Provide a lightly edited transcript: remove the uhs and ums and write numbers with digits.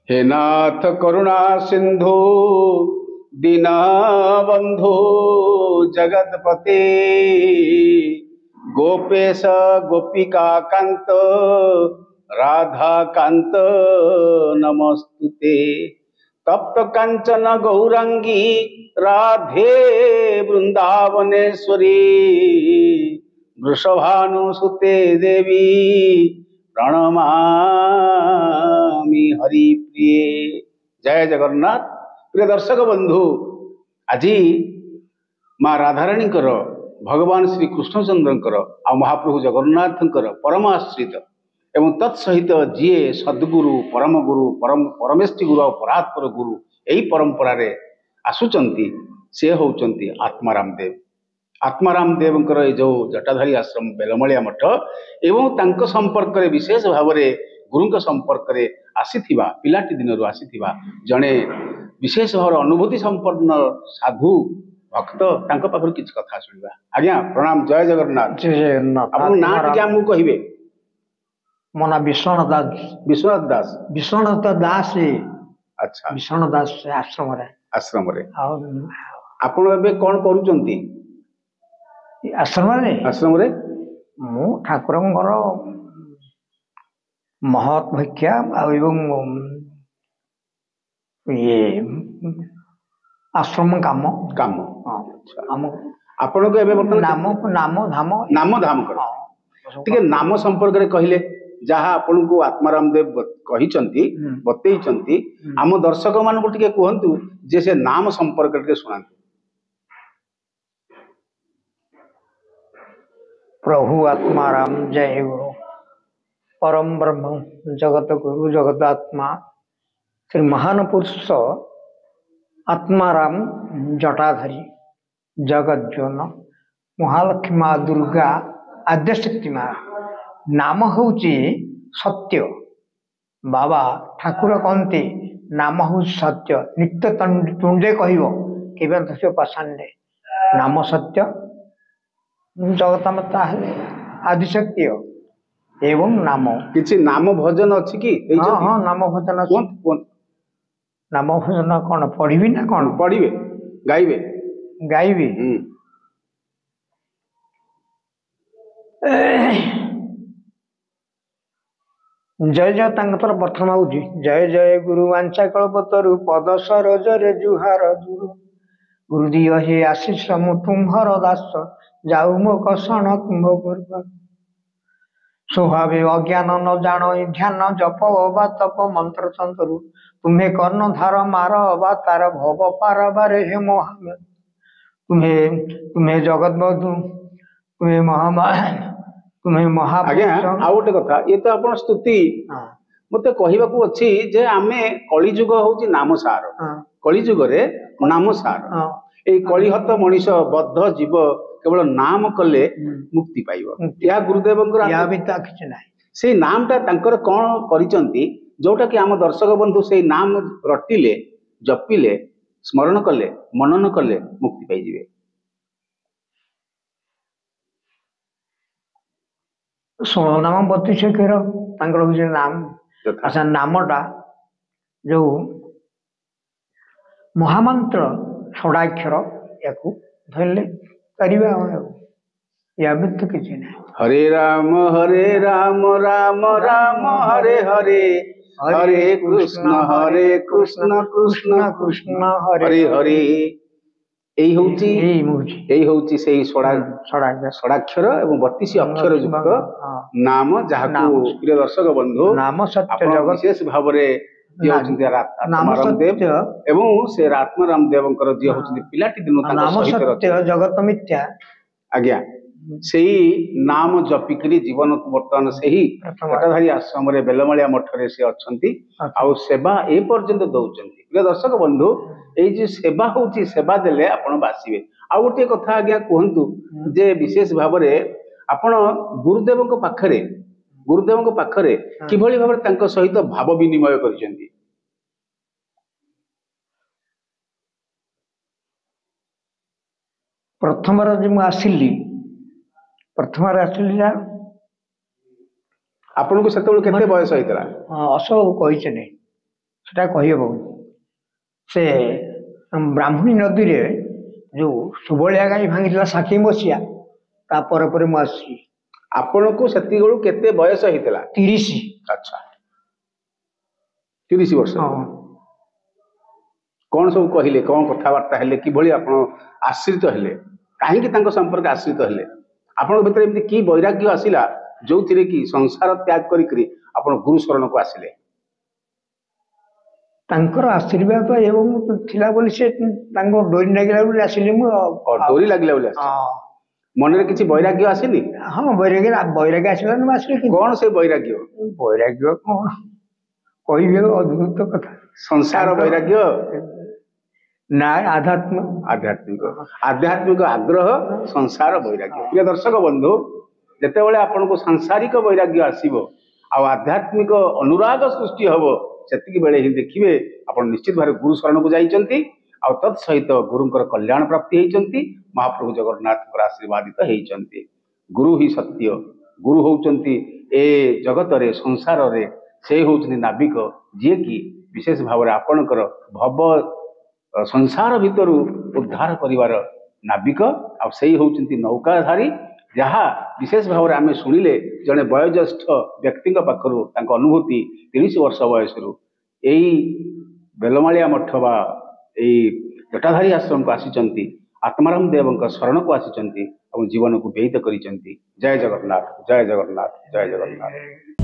हे नाथ करुणा सिंधु दीनबंधु जगतपते गोपेश गोपिका कांत राधा कांत नमस्तुते तप्त कांचन गौरांगी राधे वृंदावनेश्वरी वृषभानुसुते देवी प्रणमामि हरिप्रिये। जय जगन्नाथ। प्रिय दर्शक बंधु, आज माँ राधाराणी भगवान श्री कृष्णचंद्र आ महाप्रभु जगन्नाथ परम आश्रित एवं तत्सहित जीए सद्गुरु परम परमेष्टि गुरु और परात्पर गुरु यही परंपरा रे आसुचंती से होचंती आत्माराम देव। आत्माराम देव जो जटाधारी आश्रम बेलमलिया मठ एवं तांको संपर्क रे विशेष भाव में गुरु संपर्क रे आसीथिबा पिलाटी दिन आसीथिबा जड़े विशेष भाव अनुभूति संपन्न साधु भक्त तांको पाखर किछ कथा सुनिबा। आज्ञा प्रणाम। जय जगन्नाथ। जय जगन्नाथ। आपन ना टिके हमहु कहिबे। मो ना विश्वनाथ दास। विश्वनाथ दास। विश्वनाथ दास। अच्छा। विश्वनाथ दास आश्रम रे आपण एबे कोन करूचंती आश्रम रे? मु ठाकुरंकर महत भक्षा एवं ये आश्रम काम काम आपण को एबे नाम नाम धाम नाम धाम कर ठीक नाम संपर्क रे कहिले जहाँ आपण को आत्माराम देव कहिचंती बतैचंती आम दर्शक मान को टिके कहंतु जे से नाम संपर्क टिके सुनांतु। प्रभु आत्माराम जय गुरु परम ब्रह्म जगत गुरु जगत आत्मा श्री महान पुरुष आत्माराम जटाधारी जगत जोन महालक्ष्मी माँ दुर्गा आद्यशक्ति माँ नाम हूँ सत्य। बाबा ठाकुर कहते नाम हूँ सत्य नित्य तुंडे कह पाषाण्डे नाम सत्य जगत माता आदिशक्ति एवं नाम किसी नाम भजन अच्छी कि? हाँ हाँ नाम भजन नाम भजन कौन पढ़ी ना कौन पढ़े गाइबे गाइबे जय जय तर प्रथम हूँ जय जय गुरु वांछा कल्पतरु पद सरोज रे जुहार गुरु गुरुदिय हे आशीष मु तुम्हर दास जाऊ मो कषण तुम्भ पूर्व स्वभावे अज्ञान न जान ध्यान जप अबा तप मंत्र तंत्रु तुम्हें कर्ण धार मार अबा तार भव पार बारे हे मोहम्मद तुम्हें तुम्हें जगत बधु तुम्हें महामान तुम्हें महा। आज्ञा आ गोटे कथा ये तो आपण स्तुति मते कहबाकू अछि जे आमे कलिजुग होची नाम सार कलिजुग रे नाम सार ए कलिहत मनीष बद्ध जीव केवल नाम कले मुक्ति पाइबो या गुरुदेवंकर या भी ता किछ नाही से नामटा तांकर कोन करिसंती जोटा कि आम दर्शक बंधु से नाम रटिले जपिले स्मरण कले मनन कले मुक्ति पाई जिवे। षोल नाम 32 अक्षर तांकर होचे नाम। अच्छा नामटा जो महामंत्र 16 अक्षर याकू धरले करिबा या भी तो किछ नाही। हरे राम राम राम हरे हरे हरे कृष्ण कृष्ण कृष्ण हरे हरे यही होची से षडाक्षर एवं 32 अक्षर युक्त नाम जहाँ प्रिय दर्शक बंधु नाम सत्य जगत विशेष भाव नाम सत्य एवं से आत्माराम देवंकर जी होचंती पिलाटी दिन नाम सत्य जगत मिथ्या। आज्ञा से नाम जपिकरी जीवन को बर्तमान से ही जटाधारी आश्रम रे बेलमलिया मठ रे से अछंती आ सेवा ए पर्यंत दउचंती। प्रिय दर्शक बंधु ए जे सेवा होची सेवा देले आपण बासिबे। आ गोटे कथा आज्ञा कहंतु जे विशेष भाव रे आपण गुरुदेवक पाखरे किभली भाव तांको सहित भाव विनिमय करिसंती। प्रथम रे जे आसिली जा आपन को सेते केते बयस होइतला? अशोक कहिछ नै ସେଟା କହିହେବ। ସେ ବ୍ରାହ୍ମଣୀ ନଦୀରେ ଯୋଉ ସୁବଳିଆ ଗାଈ ଭାଙ୍ଗିଥିଲା 60 ମସିହା, ତା ପରେ ପରେ ମୁଁ ଆସିଛି। ଆପଣଙ୍କୁ ସେତିକି ବେଳୁ କେତେ ବୟସ ହେଇଥିଲା? 30। ଆଚ୍ଛା, 30 ବର୍ଷ। ହଁ। କଣ ସବୁ କହିଲେ, କଣ କଥାବାର୍ତ୍ତା ହେଲେ, କିଭଳି ଆପଣ ଆଶ୍ରିତ ହେଲେ, କାହିଁକି ତାଙ୍କ ସମ୍ପର୍କରେ ଆଶ୍ରିତ ହେଲେ? ଆପଣଙ୍କ ଭିତରେ ଏମିତି କି ବୈରାଗ୍ୟ ଆସିଲା ଯୋଉଥିରେ କି ସଂସାର ତ୍ୟାଗ କରିକିରି ଆପଣ ଗୁରୁ ଶରଣକୁ ଆସିଲେ? ତାଙ୍କର ଆଶୀର୍ବାଦ ଏବଂ ଥିଲା ବୋଲି ସେ ତାଙ୍କ ଡୋରି ଲାଗିଲା ବୋଲି ଆସିଲି ମୁଁ। ଡୋରି ଲାଗିଲା ବୋଲି ଆସିଲେ। ହଁ ମନରେ କିଛି ବୈରାଗ୍ୟ ଆସିନି? ହଁ, ବୈରାଗ୍ୟ ଆସିଲାନି ମୁଁ ଆସିଲି। କଣ ସେ ବୈରାଗ୍ୟ? ବୈରାଗ୍ୟ କଣ କହିବି, ଅଦ୍ଭୁତ କଥା। ସଂସାର ବୈରାଗ୍ୟ? ନାଇଁ, ଆଧ୍ୟାତ୍ମିକ ଆଗ୍ରହ, ସଂସାର ବୈରାଗ୍ୟ। ପ୍ରିୟ ଦର୍ଶକ ବନ୍ଧୁ, ଯେତେବେଳେ ଆପଣଙ୍କୁ ସାଂସାରିକ ବୈରାଗ୍ୟ ଆସିବ ଆଉ ଆଧ୍ୟାତ୍ମିକ ଅନୁରାଗ ସୃଷ୍ଟି ହବ, ସେତିକି ବେଳେ ହିଁ ଦେଖିବେ ଆପଣ ନିଶ୍ଚିତ ଭାବରେ ଗୁରୁ ଶରଣକୁ ଯାଇଛନ୍ତି ଆଉ ତତ୍ ସହିତ ଗୁରୁଙ୍କର କଲ୍ୟାଣ ପ୍ରାପ୍ତି ହେଇଛନ୍ତି, ମହାପ୍ରଭୁ ଜଗନ୍ନାଥଙ୍କର ଆଶୀର୍ବାଦିତ ହେଇଛନ୍ତି। ଗୁରୁ ହିଁ ସତ୍ୟ, ଗୁରୁ ହଉଛନ୍ତି ଏ ଜଗତରେ, ସଂସାରରେ ସେ ହଉଛନ୍ତି ନାବିକ, ଯିଏକି ବିଶେଷ ଭାବରେ ଆପଣଙ୍କର ଭବ ସଂସାର ଭିତରୁ ଉଦ୍ଧାର କରିବାର ନାବିକ, ଆଉ ସେଇ ହଉଛନ୍ତି ନୌକାଧାରୀ, ଯାହା ବିଶେଷ ଭାବରେ ଆମେ ଶୁଣିଲେ ଜଣେ ବୟୋଜ୍ୟେଷ୍ଠ ବ୍ୟକ୍ତିଙ୍କ ପାଖରୁ ତାଙ୍କ ଅନୁଭୂତି 30 ବର୍ଷ ବୟସରୁ ଏଇ ବେଲମାଳିଆ ମଠ ବା ଏଇ ଜଟାଧାରୀ ଆଶ୍ରମକୁ ଆସିଛନ୍ତି, ଆତ୍ମାରାମ ଦେବଙ୍କ ଶରଣକୁ ଆସିଛନ୍ତି ଏବଂ ଜୀବନକୁ ବ୍ୟତୀତ କରିଛନ୍ତି। ଜୟ ଜଗନ୍ନାଥ, ଜୟ ଜଗନ୍ନାଥ, ଜୟ ଜଗନ୍ନାଥ।